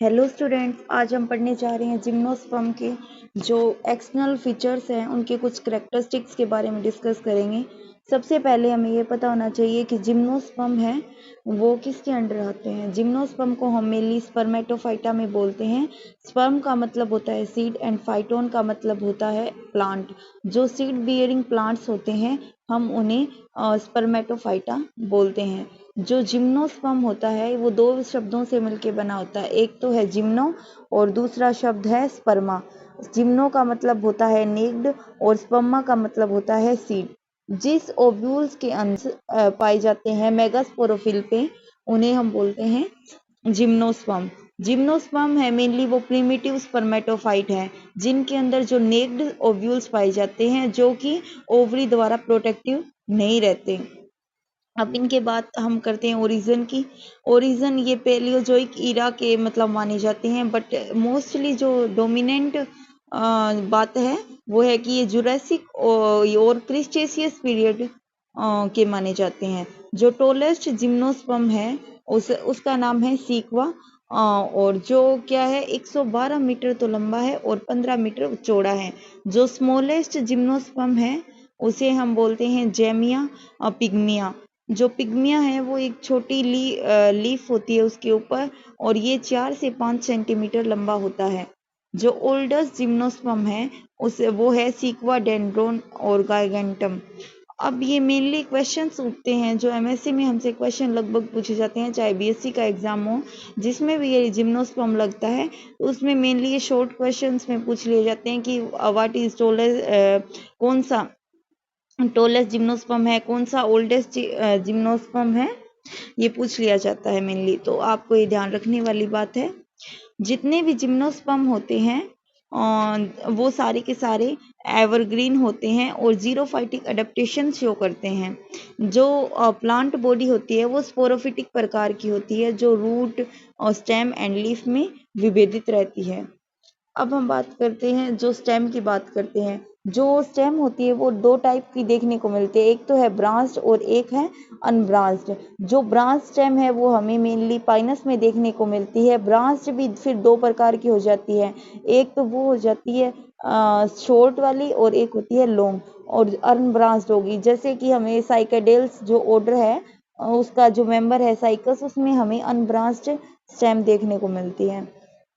Hello students, आज हम पढ़ने जा रहे हैं जिम्नोस्पर्म के जो एक्सटर्नल फीचर्स हैं उनके कुछ करेक्टरिस्टिक्स के बारे में डिस्कस करेंगे। सबसे पहले हमें ये पता होना चाहिए कि जिम्नोस्पर्म है वो किसके अंडर आते हैं। जिम्नोस्पर्म को हम मेनली स्पर्मेटोफाइटा में बोलते हैं। स्पर्म का मतलब होता है सीड एंड फाइटोन का मतलब होता है प्लांट। जो सीड बियरिंग प्लांट्स होते हैं हम उन्हें स्पर्मेटोफाइटा बोलते हैं। जो जिम्नोस्पर्म होता है वो दो शब्दों से मिलकर बना होता है, एक तो है जिम्नो और दूसरा शब्द है स्पर्मा। जिम्नो का मतलब होता है नेक्ड और स्पर्मा का मतलब होता है सीड। जिस ओव्यूल्स के अंदर पाए जाते हैं मेगास्पोरोफिल पे उन्हें हम बोलते हैं जिम्नोस्पर्म। जिम्नोस्पर्म है मेनली वो प्रिमिटिव स्पर्मेटोफाइट है जिनके अंदर जो नेक्ड ओव्यूल्स पाए जाते हैं जो कि ओवरी द्वारा प्रोटेक्टिव नहीं रहते। अब इनके बात हम करते हैं ओरिजिन की। ओरिजिन ये पैलियोजोइक ईरा के मतलब माने जाते हैं, बट मोस्टली जो डोमिनेंट बात है वो है कि ये जुरासिक और क्रिस्टेशियस पीरियड के माने जाते हैं। जो टोलेस्ट जिम्नोस्पर्म है उसका नाम है सीक्वा, और जो क्या है 112 मीटर तो लंबा है और 15 मीटर चौड़ा है। जो स्मॉलेस्ट जिम्नोस्पर्म है उसे हम बोलते हैं जेमिया पिग्मिया। जो पिग्मिया है वो एक छोटी लीफ होती है उसके ऊपर, और ये 4 से 5 सेंटीमीटर लंबा होता है। जो ओल्डेस्ट जिम्नोस्पर्म है उसे वो है सीक्वा डेंड्रोन और गाइगेंटम। अब ये मेनली क्वेश्चंस उठते हैं जो एमएससी में हमसे क्वेश्चन लगभग पूछे जाते हैं, चाहे बीएससी का एग्जाम हो जिसमें भी ये जिम्नोस्पर्म लगता है तो उसमें मेनली ये शॉर्ट क्वेश्चंस में पूछ लिए जाते हैं कि व्हाट इज टोलेस्ट, कौन सा टोलेस्ट जिम्नोस्पर्म है, कौन सा ओल्डेस्ट जिम्नोस्पर्म है, ये पूछ लिया जाता है मेनली। तो आपको ये ध्यान रखने वाली बात है। जितने भी जिम्नोस्पर्म होते हैं वो सारे के सारे एवरग्रीन होते हैं और जीरोफाइटिक अडेप्टेशन शो करते हैं। जो प्लांट बॉडी होती है वो स्पोरोफिटिक प्रकार की होती है जो रूट और स्टेम एंड लीफ में विभेदित रहती है। अब हम बात करते हैं जो स्टेम की बात करते हैं। जो स्टेम होती है वो दो टाइप की देखने को मिलती है, एक तो है ब्रांच्ड और एक है अनब्रांच्ड। जो ब्रांच स्टेम है वो हमें मेनली पाइनस में देखने को मिलती है। ब्रांच्ड भी फिर दो प्रकार की हो जाती है, एक तो वो हो जाती है शॉर्ट वाली और एक होती है लॉन्ग और अनब्रांच्ड होगी। जैसे कि हमें साइकाडेल्स जो ऑर्डर है उसका जो मेंबर है साइकस, उसमें हमें अनब्रांच्ड स्टेम देखने को मिलती है।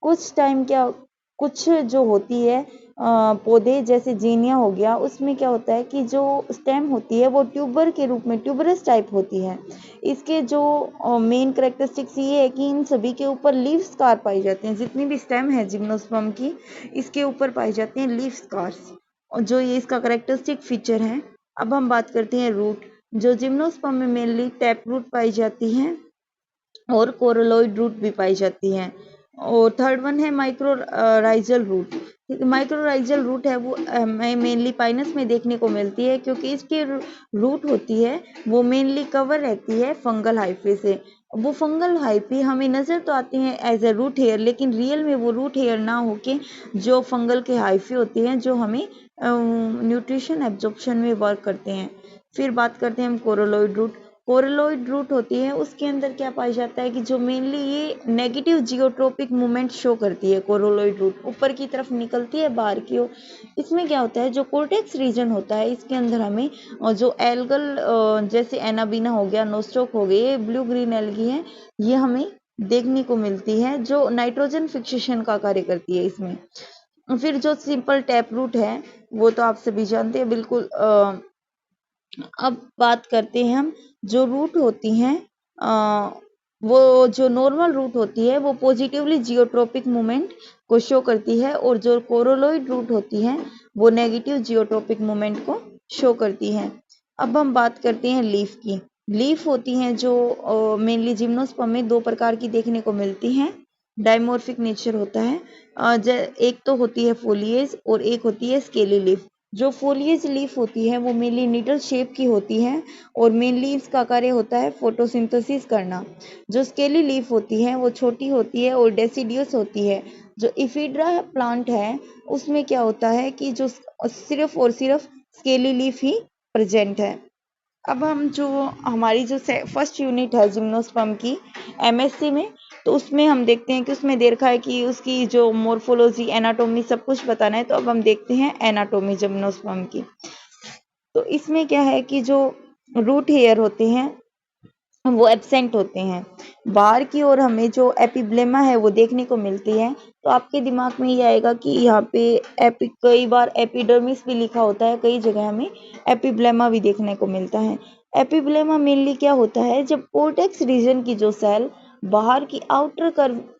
कुछ टाइम क्या कुछ जो होती है पौधे जैसे जीनिया हो गया, उसमें क्या होता है कि जो स्टेम होती है वो ट्यूबर के रूप में ट्यूबरस टाइप होती है। इसके जो मेन करेक्टरिस्टिक्स ये है कि इन सभी के ऊपर लीफ स्कार पाए जाते हैं। जितनी भी स्टेम है जिम्नोस्पर्म की इसके ऊपर पाए जाते हैं लीफ स्कार्स, और जो ये इसका करेक्टरिस्टिक फीचर है। अब हम बात करते हैं रूट। जो जिम्नोस्पर्म में मेनली टैप रूट पाई जाती है और कोरोलॉइड रूट भी पाई जाती है। और थर्ड वन है माइक्रोराइजल रूट। माइक्रोराइजल रूट है वो मेनली पाइनस में देखने को मिलती है क्योंकि इसकी रूट होती है वो मेनली कवर रहती है फंगल हाइफे से। वो फंगल हाइफे हमें नज़र तो आते हैं एज ए रूट हेयर, लेकिन रियल में वो रूट हेयर ना होके जो फंगल के हाइफे होते हैं जो हमें न्यूट्रिशन एब्जॉर्प्शन में वर्क करते हैं। फिर बात करते हैं हम कोरोलॉइड रूट। कोरोलॉइड रूट होती है उसके अंदर क्या पाया जाता है कि जो मेनली ये नेगेटिव जियोट्रोपिक मूवमेंट शो करती है। कोरोलॉइड रूट ऊपर की तरफ निकलती है बाहर की ओर। इसमें क्या होता है जो कोर्टेक्स रीजन होता है इसके अंदर हमें जो एल्गल जैसे एनाबीना हो गया, नोस्टॉक हो गए, ये ब्लू ग्रीन एल्गी है, ये हमें देखने को मिलती है जो नाइट्रोजन फिक्सेशन का कार्य करती है इसमें। फिर जो सिंपल टैप रूट है वो तो आप सभी जानते हैं बिल्कुल। अब बात करते हैं हम जो रूट होती हैं वो जो नॉर्मल रूट होती है वो पॉजिटिवली जियोट्रोपिक मूवमेंट को शो करती है, और जो कोरोलॉइड रूट होती है वो नेगेटिव जियोट्रोपिक मूवमेंट को शो करती है। अब हम बात करते हैं लीफ की। लीफ होती हैं जो मेनली जिम्नोस्पर्म में दो प्रकार की देखने को मिलती हैं। डायमॉर्फिक नेचर होता है। एक तो होती है फोलिएज और एक होती है स्केली लीफ। जो फोलिएज लीफ होती है वो मेनली नीडल शेप की होती है और मेनली इसका कार्य होता है फोटोसिंथेसिस करना। जो स्केली लीफ होती है वो छोटी होती है और डेसिडियस होती है। जो इफिड्रा प्लांट है उसमें क्या होता है कि जो सिर्फ और सिर्फ स्केली लीफ ही प्रेजेंट है। अब हम जो हमारी जो फर्स्ट यूनिट है जिम्नोस्पर्म की एमएससी में, तो उसमें हम देखते हैं कि उसमें दे रखा है कि उसकी जो मोर्फोलॉजी, एनाटॉमी सब कुछ बताना है। तो अब हम देखते हैं एनाटॉमी जिम्नोस्पर्म की। तो इसमें क्या है कि जो रूट हेयर होते हैं वो एब्सेंट होते हैं। बाहर की ओर हमें जो एपिब्लेमा है वो देखने को मिलती है। तो आपके दिमाग में ये आएगा कि यहाँ पे कई बार एपिडर्मिस भी लिखा होता है, कई जगह हमें एपिब्लेमा भी देखने को मिलता है। एपिब्लेमा मेनली क्या होता है, जब कोर्टेक्स रीजन की जो सेल बाहर की आउटर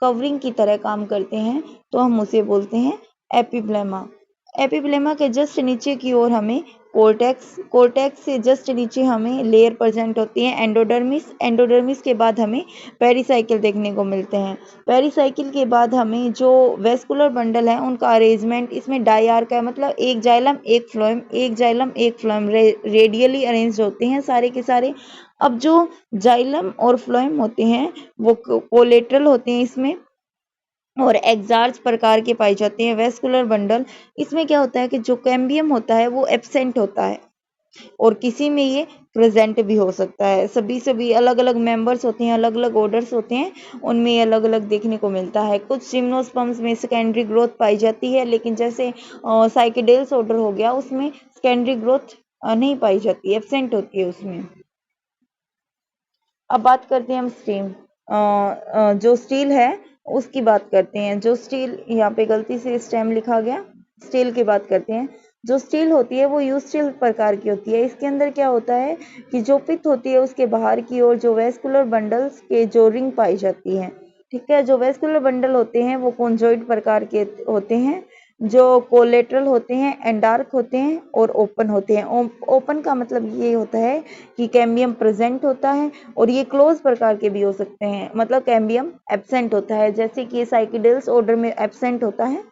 कवरिंग की तरह काम करते हैं तो हम उसे बोलते हैं एपिब्लेमा। एपिब्लेमा के जस्ट नीचे की ओर हमें कोर्टेक्स से जस्ट नीचे हमें लेयर प्रेजेंट होती है एंडोडर्मिस के बाद हमें पेरिसाइकिल देखने को मिलते हैं। पेरिसाइकिल के बाद हमें जो वेस्कुलर बंडल है उनका अरेंजमेंट इसमें डायआर्क है, मतलब एक जाइलम एक फ्लोएम, एक जाइलम एक फ्लोएम रेडियली अरेंज होते हैं सारे के सारे। अब जो जाइलम और फ्लोएम होते हैं वो कोलेटरल होते हैं इसमें और एक्सार्च प्रकार के पाए जाते हैं। वेस्कुलर बंडल, इसमें क्या होता है कि जो कैम्बियम होता है वो एब्सेंट होता है और किसी में ये प्रेजेंट भी हो सकता है। सभी अलग अलग मेंबर्स होते हैं, अलग अलग ऑर्डर्स होते हैं, उनमें अलग अलग देखने को मिलता है। कुछ जिम्नोस्पर्म्स में सेकेंडरी ग्रोथ पाई जाती है, लेकिन जैसे साइकेडेल्स ऑर्डर हो गया उसमें सेकेंडरी ग्रोथ नहीं पाई जाती, एब्सेंट होती है उसमें। अब बात करते हैं हम स्टीम, जो स्टील है उसकी बात करते हैं। जो स्टील, यहाँ पे गलती से स्टेम लिखा गया, स्टील की बात करते हैं। जो स्टील होती है वो यू स्टील प्रकार की होती है। इसके अंदर क्या होता है कि जो पित्त होती है उसके बाहर की ओर जो वेस्कुलर बंडल्स के जो रिंग पाई जाती है, ठीक है। जो वेस्कुलर बंडल होते हैं वो कॉन्जॉइड प्रकार के होते हैं, जो कोलेटरल होते हैं, एंडार्क होते हैं और ओपन होते हैं। ओपन का मतलब ये होता है कि कैम्बियम प्रेजेंट होता है और ये क्लोज प्रकार के भी हो सकते हैं, मतलब कैम्बियम एब्सेंट होता है, जैसे कि साइकिडेल्स ऑर्डर में एब्सेंट होता है।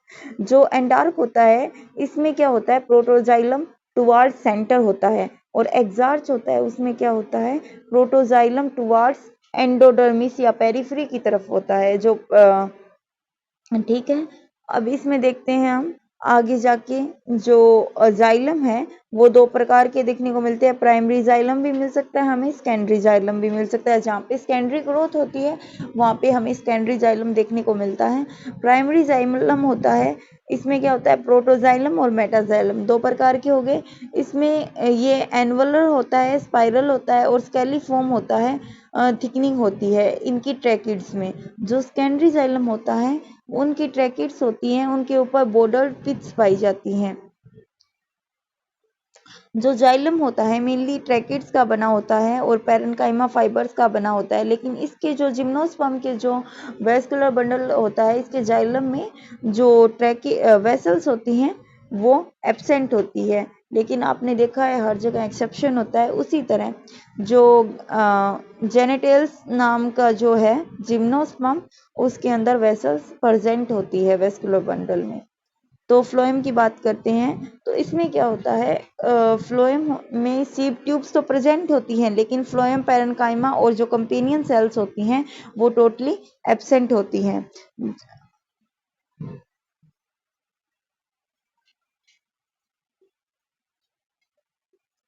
जो एंडार्क होता है इसमें क्या होता है, प्रोटोजाइलम टुवार्ड्स सेंटर होता है और एक्सार्च होता है उसमें क्या होता है, प्रोटोजाइलम टुवार्ड्स एंडोडर्मिस या पेरिफेरी की तरफ होता है। जो ठीक है। अब इसमें देखते हैं हम आगे जाके जो जाइलम है वो दो प्रकार के देखने को मिलते हैं। प्राइमरी जाइलम भी मिल सकता है हमें, सेकेंडरी जाइलम भी मिल सकता है। जहाँ पे सेकेंडरी ग्रोथ होती है वहाँ पे हमें सेकेंडरी जाइलम देखने को मिलता है। प्राइमरी जाइलम होता है, इसमें क्या होता है, प्रोटोजाइलम और मेटाजाइलम दो प्रकार के हो गए। इसमें ये एनवलर होता है, स्पाइरल होता है और स्केलीफॉर्म होता है, थिकनिंग होती है इनकी ट्रैकिड्स में। जो सेकेंडरी जाइलम होता है उनकी ट्रैकिड्स होती हैं, उनके ऊपर बॉर्डर पिट्स पाई जाती हैं। जो जाइलम होता है मेनली ट्रैकिड्स का बना होता है और पैरेन्काइमा फाइबर्स का बना होता है, लेकिन इसके जो जिम्नोस्पर्म के जो वेस्कुलर बंडल होता है इसके जाइलम में जो वेसल्स होती हैं वो एब्सेंट होती है। लेकिन आपने देखा है हर जगह एक्सेप्शन होता है। उसी तरह जो जेनेटेल्स नाम का जो है जिम्नोस्पर्म, उसके अंदर वेसल्स प्रेजेंट होती है वेस्कुलर बंडल में। तो फ्लोएम की बात करते हैं तो इसमें क्या होता है, फ्लोएम में सीड ट्यूब्स तो प्रेजेंट होती हैं, लेकिन फ्लोएम पैरेन्काइमा और जो कंपेनियन सेल्स होती हैं वो टोटली एब्सेंट होती हैं।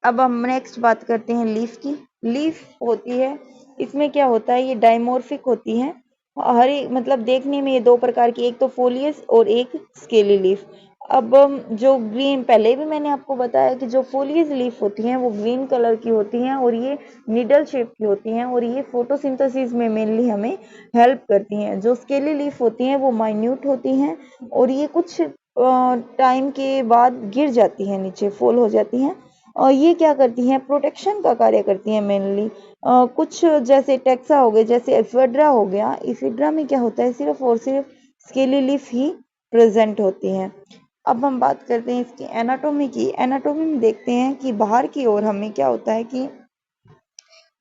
अब हम नेक्स्ट बात करते हैं लीफ की। लीफ होती है, इसमें क्या होता है, ये डाइमोर्फिक होती है। हरी मतलब देखने में ये दो प्रकार की, एक तो फोलियस और एक स्केली लीफ। अब जो ग्रीन, पहले भी मैंने आपको बताया कि जो फोलियस लीफ होती हैं वो ग्रीन कलर की होती हैं और ये निडल शेप की होती हैं और ये फोटोसिंथेसिस में मेनली हमें हेल्प करती हैं। जो स्केली लीफ होती हैं वो माइन्यूट होती हैं और ये कुछ टाइम के बाद गिर जाती हैं, नीचे फॉल हो जाती हैं। और ये क्या करती हैं, प्रोटेक्शन का कार्य करती हैं मेनली। कुछ जैसे टेक्सा हो गए, जैसे एफिड्रा हो गया, एफिड्रा में क्या होता है, सिर्फ और सिर्फ स्केली लीफ ही प्रेजेंट होती हैं। अब हम बात करते हैं इसकी एनाटोमी की। एनाटोमी में देखते हैं कि बाहर की ओर हमें क्या होता है कि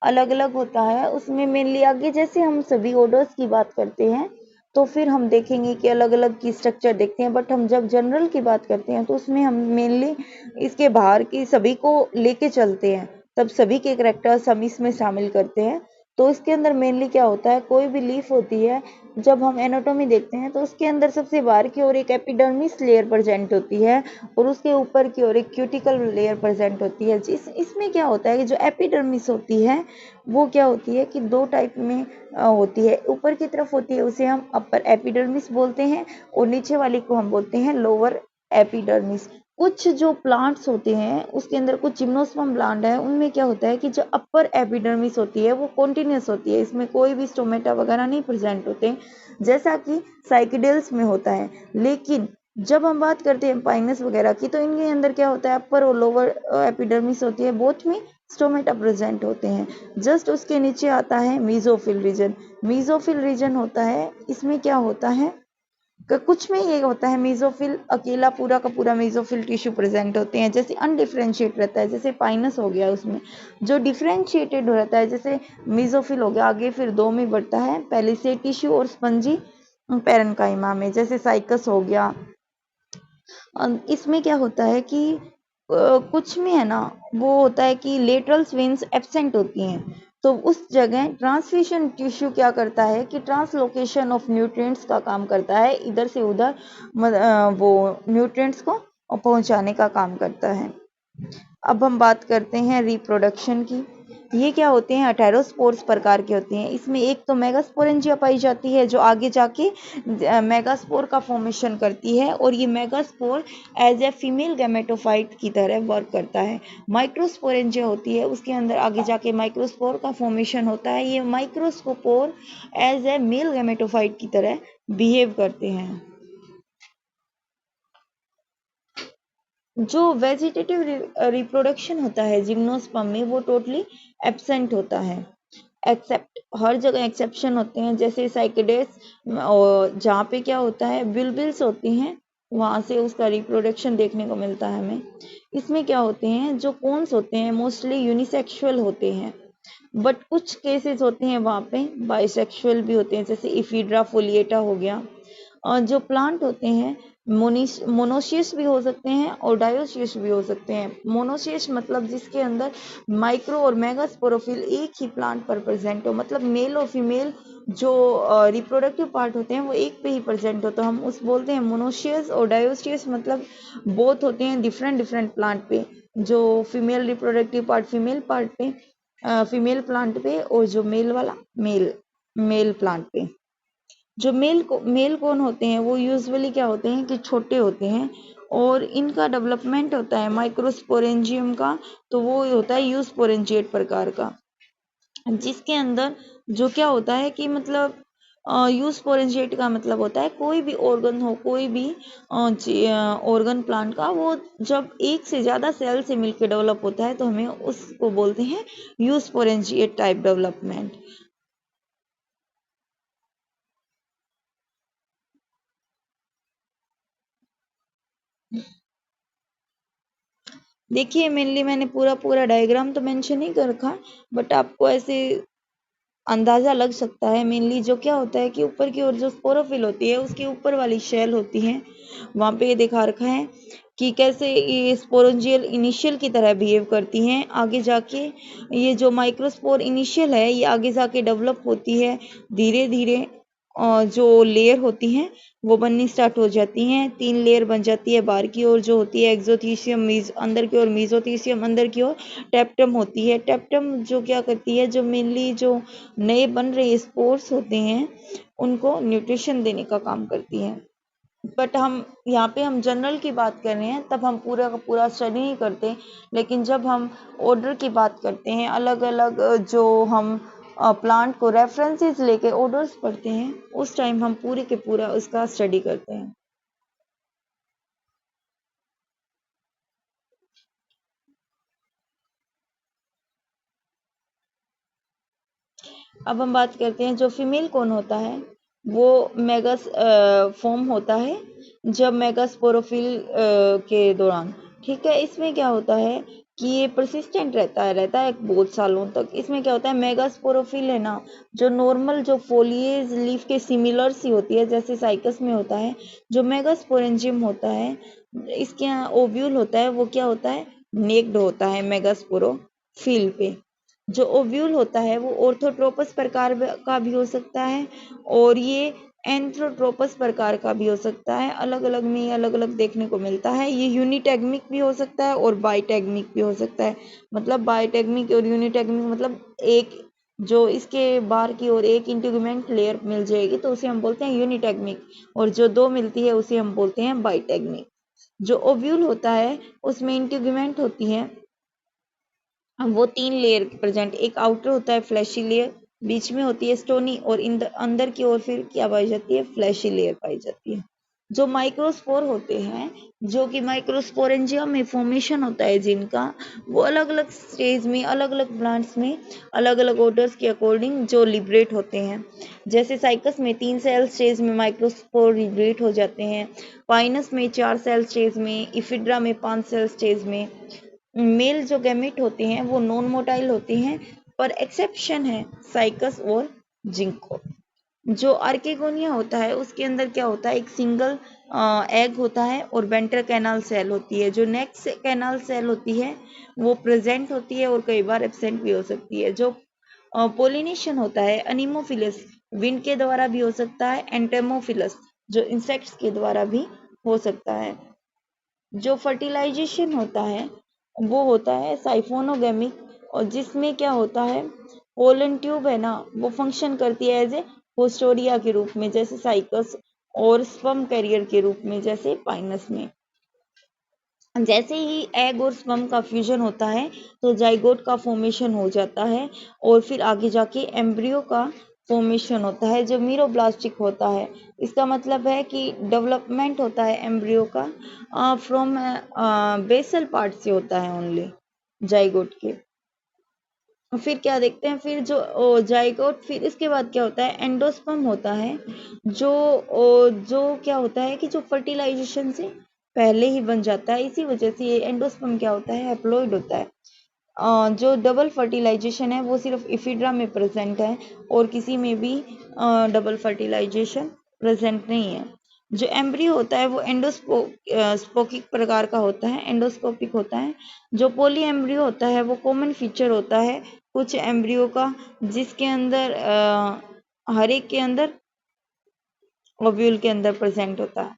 अलग अलग होता है। उसमें मेनली आगे जैसे हम सभी ऑर्डर्स की बात करते हैं तो फिर हम देखेंगे कि अलग अलग की स्ट्रक्चर देखते हैं, बट हम जब जनरल की बात करते हैं तो उसमें हम मेनली इसके बाहर की सभी को लेके चलते हैं, तब सभी के करेक्टर्स हम इसमें शामिल करते हैं। तो इसके अंदर मेनली क्या होता है, कोई भी लीफ होती है, जब हम एनाटॉमी देखते हैं तो उसके अंदर सबसे बाहर की ओर एक एपिडर्मिस लेयर प्रेजेंट होती है और उसके ऊपर की ओर एक क्यूटिकल लेयर प्रेजेंट होती है। इसमें क्या होता है कि जो एपिडर्मिस होती है वो क्या होती है कि दो टाइप में होती है। ऊपर की तरफ होती है उसे हम अपर एपिडर्मिस बोलते हैं और नीचे वाली को हम बोलते हैं लोअर एपिडर्मिस। कुछ जो प्लांट्स होते हैं उसके अंदर कुछ जिम्नोस्पर्म प्लांट है, उनमें क्या होता है कि जो अपर एपिडर्मिस होती है वो कॉन्टिन्यूस होती है, इसमें कोई भी स्टोमेटा वगैरह नहीं प्रेजेंट होते जैसा कि साइकिडेल्स में होता है। लेकिन जब हम बात करते हैं पाइनस वगैरह की तो इनके अंदर क्या होता है, अपर और लोअर एपिडर्मिस होती है, बोथ में स्टोमेटा प्रेजेंट होते हैं। जस्ट उसके नीचे आता है मीजोफिल रीजन। मीजोफिल रीजन होता है, इसमें क्या होता है, कुछ में ये होता है मीजोफिल अकेला पूरा का पूरा मीजोफिल टिश्यू प्रेजेंट होते हैं, जैसे अनडिफरेंशिएट रहता है, जैसे पाइनस हो गया। उसमें जो डिफरेंशिएटेड रहता है जैसे मीजोफिल हो गया, आगे फिर दो में बढ़ता है, पेलिसेड टिश्यू और स्पंजी पैरेन्काइमा में, जैसे साइकस हो गया। इसमें क्या होता है कि कुछ में है ना वो होता है कि लेटरल वेन्स एब्सेंट होती हैं, तो उस जगह ट्रांसमिशन टिश्यू क्या करता है कि ट्रांसलोकेशन ऑफ न्यूट्रिएंट्स का काम करता है, इधर से उधर वो न्यूट्रिएंट्स को पहुंचाने का काम करता है। अब हम बात करते हैं रिप्रोडक्शन की। ये क्या होते हैं, हेटेरोस्पोर्स प्रकार के होते हैं। इसमें एक तो मेगास्पोरेंजिया पाई जाती है जो आगे जाके मेगास्पोर का फॉर्मेशन करती है और ये megaspore as a female gametophyte की तरह वर्क करता है। माइक्रोस्पोरेंजिया होती है, उसके अंदर आगे जाके माइक्रोस्पोर का फॉर्मेशन होता है। ये microspore as a male gametophyte की तरह बिहेव करते हैं। जो वेजिटेटिव रिप्रोडक्शन होता है जिम्नोस्पर्म में वो टोटली एब्सेंट होता है, एक्सेप्ट हर जगह एक्सेप्शन होते हैं, जैसे साइकेडेस और जहाँ पे क्या होता है बिल्बिल्स होती हैं वहाँ से उसका रिप्रोडक्शन देखने को मिलता है हमें। इसमें क्या होते हैं, जो कोन्स होते हैं मोस्टली यूनिसेक्सुअल होते हैं, बट कुछ केसेस होते हैं वहाँ पे बाइसेक्सुअल भी होते हैं, जैसे इफिड्रा फोलिएटा हो गया। और जो प्लांट होते हैं मोनोशियस भी हो सकते हैं और डायोशियस भी हो सकते हैं। मोनोशियस मतलब जिसके अंदर माइक्रो और मेगास्पोरोफिल एक ही प्लांट पर प्रेजेंट हो, मतलब मेल और फीमेल जो रिप्रोडक्टिव पार्ट होते हैं वो एक पे ही प्रेजेंट हो, तो हम उस बोलते हैं मोनोशियस। और डायोशियस मतलब बोथ होते हैं डिफरेंट डिफरेंट प्लांट पे, जो female reproductive part female part पे फीमेल प्लांट पे और जो मेल वाला मेल मेल प्लांट पे। जो मेल कौन होते हैं वो यूजुअली क्या होते हैं कि छोटे होते हैं और इनका डेवलपमेंट होता है माइक्रोस्पोरेंजियम का, तो वो होता है यूस्पोरेंजिएट प्रकार का, जिसके अंदर जो क्या होता है कि मतलब यूस्पोरेंजिएट का मतलब होता है कोई भी ऑर्गन हो, कोई भी ऑर्गन प्लांट का, वो जब एक से ज़्यादा सेल से मिलकर डेवलप होता है तो हमें उसको बोलते हैं यूस्पोरेंजिएट टाइप डेवलपमेंट। देखिए मेनली मैंने पूरा पूरा डायग्राम तो मेंशन नहीं कर रखा, बट आपको ऐसे अंदाजा लग सकता है। मेनली जो क्या होता है कि ऊपर की ओर जो स्पोरोफिल होती है उसके ऊपर वाली शेल होती है, वहाँ पे ये दिखा रखा है कि कैसे ये स्पोरेंजियल इनिशियल की तरह बिहेव करती हैं। आगे जाके ये जो माइक्रोस्पोर इनिशियल है ये आगे जाके डेवलप होती है धीरे धीरे, जो लेयर होती हैं वो बननी स्टार्ट हो जाती हैं। 3 लेयर बन जाती है, बाहर की ओर जो होती है एक्सोथीसियम, अंदर की ओर मीजोथीसियम, अंदर की ओर टेप्टम होती है। टेप्टम जो क्या करती है, जो मेनली जो नए बन रहे स्पोर्स होते हैं उनको न्यूट्रिशन देने का काम करती है। बट हम यहाँ पे हम जनरल की बात कर रहे हैं, तब हम पूरा का पूरा स्टडी नहीं करते, लेकिन जब हम ऑर्डर की बात करते हैं अलग अलग जो हम प्लांट को रेफरेंसेस लेके ऑर्डर्स पढ़ते हैं उस टाइम हम पूरे के पूरा उसका स्टडी करते हैं। अब हम बात करते हैं जो फीमेल कौन होता है, वो मेगास फॉर्म होता है जब मेगास्पोरोफिल के दौरान। ठीक है, इसमें क्या होता है कि ये परसिस्टेंट रहता है बहुत सालों तक। इसमें क्या होता है, मेगास्पोरोफिल है ना, जो नॉर्मल जो फोलिएज लीफ के सिमिलर सी होती है जैसे साइकस में होता है, जो मेगास्पोरेंजियम होता है इसके ओव्यूल होता है वो क्या होता है, नेक्ड होता है मेगास्पोरोफिल पे। जो ओव्यूल होता है वो ऑर्थोट्रोपस प्रकार का भी हो सकता है और ये एंथ्रोट्रोपस प्रकार का भी हो सकता है। अलग अलग में अलग अलग देखने को मिलता है। ये यूनिटैगमिक भी हो सकता है और बाइटैगमिक भी हो सकता है। मतलब बाइटैगमिक और यूनिटैगमिक मतलब एक जो इसके बाहर की ओर एक इंटीग्यूमेंट लेयर मिल जाएगी तो उसे हम बोलते हैं यूनिटैगमिक, और जो दो मिलती है उसे हम बोलते हैं बाइटैगमिक। जो ओव्यूल होता है उसमें इंटीग्यूमेंट होती है, वो 3 लेयर प्रेजेंट, एक आउटर होता है फ्लैशी लेयर, बीच में होती है स्टोनी और अंदर की ओर फिर क्या पाई जाती है, फ्लैशी लेयर पाई जाती है। जो माइक्रोस्पोर होते हैं, जो कि माइक्रोस्पोरेंजियम में फॉर्मेशन होता है जिनका, वो अलग अलग स्टेज में अलग अलग प्लांट्स में अलग अलग ऑर्डर्स के अकॉर्डिंग जो लिबरेट होते हैं। जैसे साइकस में 3 सेल स्टेज में माइक्रोस्पोर लिबरेट हो जाते हैं, पाइनस में 4 सेल स्टेज में, इफिड्रा में 5 सेल स्टेज में। मेल जो गैमेट होते हैं वो नॉन मोटाइल होते हैं, पर एक्सेप्शन है साइकस और जिंको। जो आर्केगोनिया होता है उसके अंदर क्या होता है, एक सिंगल एग होता है और वेंट्रल कैनाल सेल होती है। जो नेक्स्ट कैनाल सेल होती है वो प्रेजेंट होती है और कई बार एब्सेंट भी हो सकती है। जो पोलिनेशन होता है अनीमोफिलस विंड के द्वारा भी हो सकता है, एंटेमोफिलस जो इंसेक्ट्स के द्वारा भी हो सकता है। जो फर्टिलाइजेशन होता है वो होता है साइफोनोगेमिक, और जिसमें क्या होता है, पोलन ट्यूब है ना वो फंक्शन करती है एज ए होस्टोरिया के रूप में जैसे साइकस, और स्पर्म कैरियर के रूप में जैसे पाइनस में। जैसे ही एग और स्पर्म का फ्यूजन होता है तो जाइगोट का फॉर्मेशन हो जाता है और फिर आगे जाके एम्ब्रियो का फॉर्मेशन होता है जो मीरोब्लास्टिक होता है। इसका मतलब है कि डेवलपमेंट होता है एम्ब्रियो का फ्रॉम बेसल पार्ट से होता है ओनली जाइगोट के। फिर क्या देखते हैं, फिर जो जाइगोट, फिर इसके बाद क्या होता है, एंडोस्पर्म होता है जो क्या होता है कि जो फर्टिलाइजेशन से पहले ही बन जाता है। इसी वजह से ये एंडोस्पर्म क्या होता है, हैप्लॉइड होता है। जो डबल फर्टिलाइजेशन है वो सिर्फ इफिड्रा में प्रेजेंट है और किसी में भी डबल फर्टिलाइजेशन प्रेजेंट नहीं है। जो एम्ब्रियो होता है वो एंडोस्पोकिक प्रकार का होता है, एंडोस्कोपिक होता है। जो पोली एम्ब्रियो होता है वो कॉमन फीचर होता है कुछ एम्ब्रियो का, जिसके अंदर हर एक के अंदर ओव्यूल के अंदर प्रेजेंट होता है।